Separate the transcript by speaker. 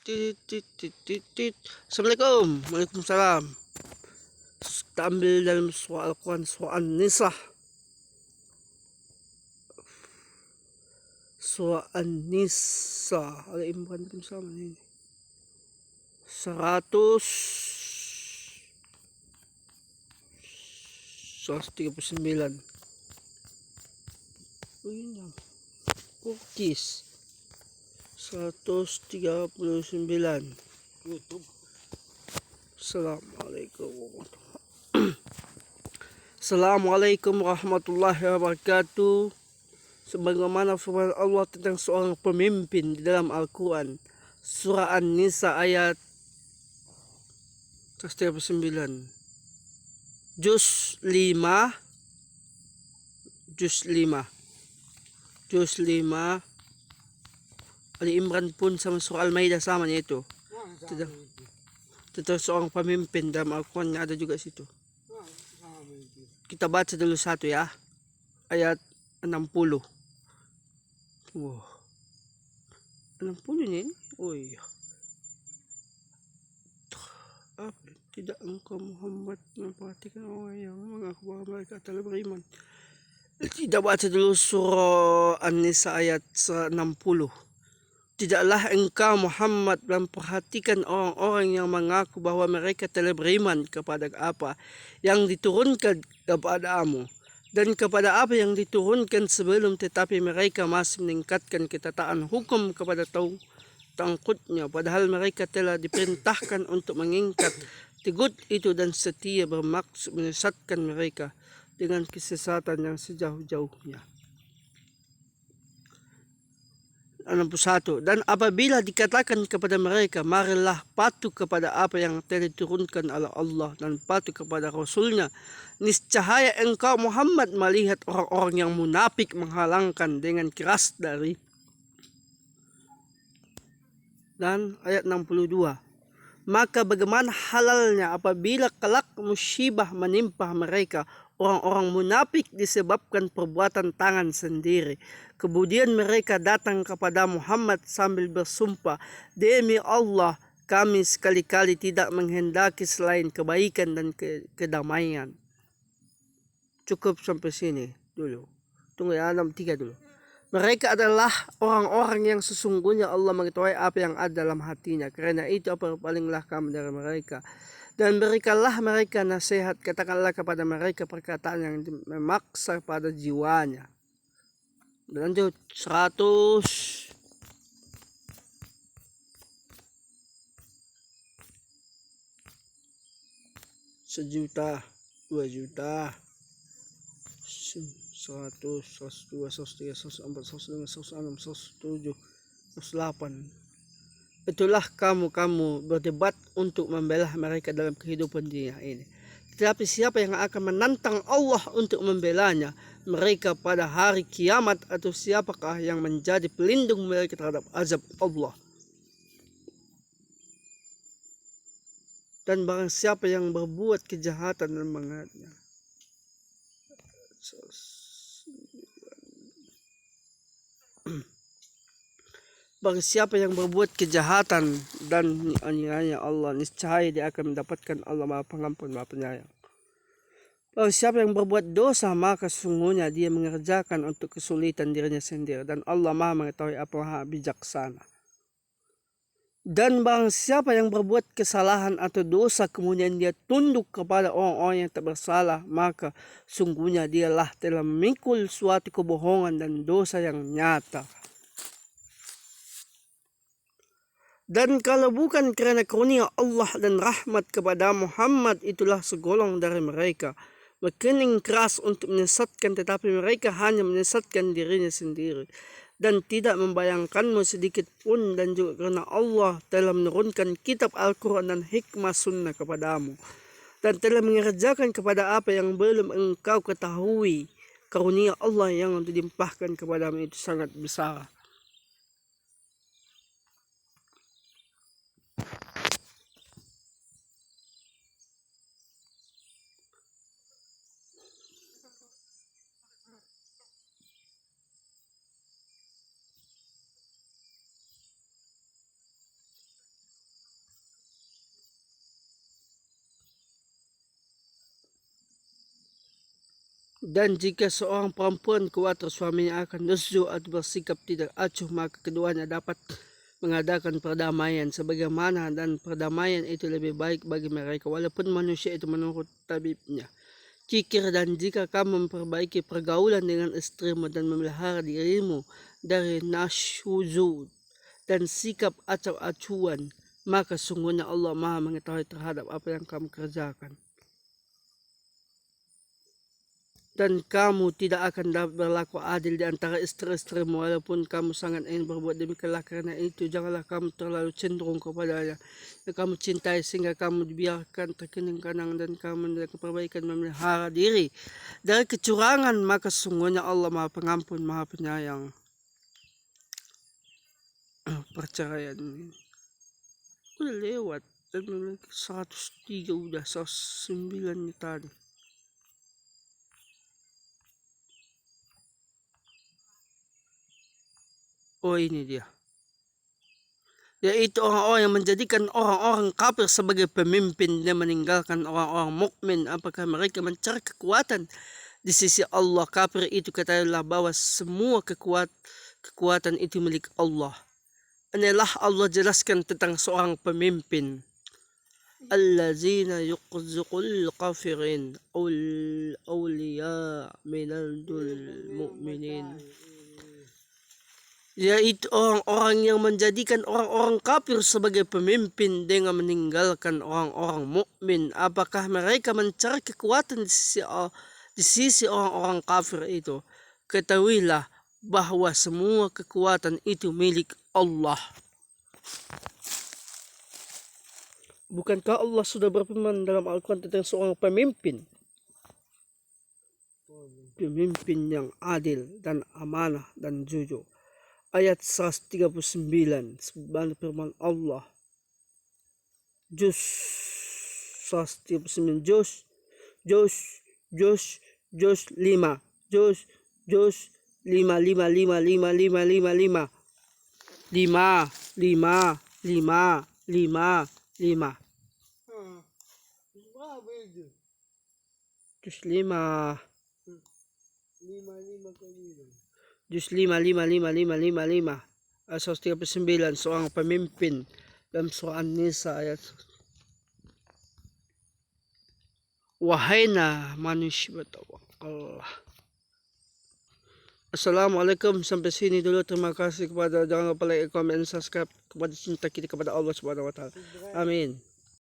Speaker 1: Tit, tit, tit, tit, tit. Assalamualaikum. Waalaikumsalam. Kita ambil dalam surah Al-Quran, surah An-Nisa. Surah An-Nisa. Ali Imran pun sama ini. 139. Oh, ini Kurkis 139.
Speaker 2: YouTube.
Speaker 1: Assalamualaikum warahmatullahi wabarakatuh. Sebagaimana firman Allah tentang seorang pemimpin di dalam Al-Quran, surah An-Nisa ayat 139, juz 5 Ali Imran pun sama surah Al-Maidah sama itu. Tentang seorang pemimpin dalam Al-Quran ada juga situ. Kita baca dulu satu ya, ayat 60. Wow, 60 ini. Oh iya. Tidak engkau Muhammad memperhatikan orang yang mengaku bahwa mereka telah beriman. Kita baca dulu surah An-Nisa ayat 60. Tidaklah engkau Muhammad memperhatikan orang-orang yang mengaku bahwa mereka telah beriman kepada apa yang diturunkan kepadamu dan kepada apa yang diturunkan sebelum, tetapi mereka masih meningkatkan ketaatan hukum kepada tangkutnya, padahal mereka telah diperintahkan untuk mengingkat tegut itu dan setia bermaksud menyesatkan mereka dengan kesesatan yang sejauh-jauhnya. 61. Dan apabila dikatakan kepada mereka, marilah patuh kepada apa yang telah diturunkan oleh Allah dan patuh kepada Rasulnya, niscaya engkau Muhammad melihat orang-orang yang munafik menghalangkan dengan keras dari. Dan ayat 62. Maka bagaimana halalnya apabila kelak musibah menimpa mereka, orang-orang munafik disebabkan perbuatan tangan sendiri. Kemudian mereka datang kepada Muhammad sambil bersumpah, demi Allah, kami sekali-kali tidak menghendaki selain kebaikan dan kedamaian. Cukup sampai sini dulu. Tunggu ya, 63 dulu. Mereka adalah orang-orang yang sesungguhnya Allah mengetahui apa yang ada dalam hatinya. Karena itu palinglah kamu dari mereka. Dan berikanlah mereka nasihat. Katakanlah kepada mereka perkataan yang memaksa pada jiwanya. Lanjut 100. Sejuta, 2 juta, 100, 102, 103, 104, 105, 106, 107, 108. Itulah kamu berdebat untuk membela mereka dalam kehidupan dunia ini. Tetapi siapa yang akan menantang Allah untuk membelanya mereka pada hari kiamat, atau siapakah yang menjadi pelindung mereka terhadap azab Allah? Dan barang siapa yang berbuat kejahatan dan mengingatnya. Bagi siapa yang berbuat kejahatan dan aniaya Allah, niscaya dia akan mendapatkan Allah Maha Pengampun, Maha Penyayang. Bagi siapa yang berbuat dosa, maka sesungguhnya dia mengerjakan untuk kesulitan dirinya sendiri, dan Allah Maha mengetahui apa, Maha bijaksana. Dan barang siapa yang berbuat kesalahan atau dosa kemudian dia tunduk kepada orang-orang yang tak bersalah, maka sungguhnya dialah telah memikul suatu kebohongan dan dosa yang nyata. Dan kalau bukan karena karunia Allah dan rahmat kepada Muhammad, itulah segolong dari mereka berkening keras untuk menyesatkan, tetapi mereka hanya menyesatkan dirinya sendiri dan tidak membayangkanmu sedikit pun. Dan juga karena Allah telah menurunkan kitab Al-Quran dan hikmah sunnah kepadamu dan telah mengerjakan kepada apa yang belum engkau ketahui, karunia Allah yang dilimpahkan kepadamu itu sangat besar. Dan jika seorang perempuan khawatir suaminya akan nusyu atau bersikap tidak acuh, maka keduanya dapat mengadakan perdamaian sebagaimana, dan perdamaian itu lebih baik bagi mereka walaupun manusia itu menurut tabibnya. Kikir, dan jika kamu memperbaiki pergaulan dengan istrimu dan memelihara dirimu dari nasyuzud dan sikap acau-acuan, maka sungguhnya Allah Maha mengetahui terhadap apa yang kamu kerjakan. Dan kamu tidak akan dapat berlaku adil di antara istri-istrimu walaupun kamu sangat ingin berbuat demikianlah. Karena itu janganlah kamu terlalu cenderung kepadanya yang kamu cintai sehingga kamu dibiarkan terkening-kenang, dan kamu melakukan perbaikan memelihara diri dari kecurangan, maka sungguhnya Allah Maha Pengampun, Maha Penyayang. Perceraian ini udah lewat dan memiliki 103, udah 109 nih tadi. Oh, ini dia, yaitu orang-orang yang menjadikan orang-orang kafir sebagai pemimpin dan meninggalkan orang-orang mukmin. Apakah mereka mencari kekuatan di sisi Allah? Kafir itu katakanlah bahwa semua kekuatan itu milik Allah. Inilah Allah jelaskan tentang seorang pemimpin. Allazina yuqzukul kafirin awliya minal mu'minin, yaitu orang-orang yang menjadikan orang-orang kafir sebagai pemimpin dengan meninggalkan orang-orang mukmin. Apakah mereka mencari kekuatan di sisi orang-orang kafir itu? Ketahuilah bahwa semua kekuatan itu milik Allah. Bukankah Allah sudah berfirman dalam Al-Quran tentang seorang pemimpin? Pemimpin yang adil dan amanah dan jujur. Ayat 139 sebagaimana firman Allah. Juz 139, Juz 5, Juz 5 ayat 139, seorang pemimpin dalam surah An-Nisa ayat. Wahai manusia bertawakal. Assalamualaikum, sampai sini dulu. Terima kasih kepada, jangan lupa like, comment, subscribe kepada cinta kita kepada Allah Subhanahu wa taala. Amin.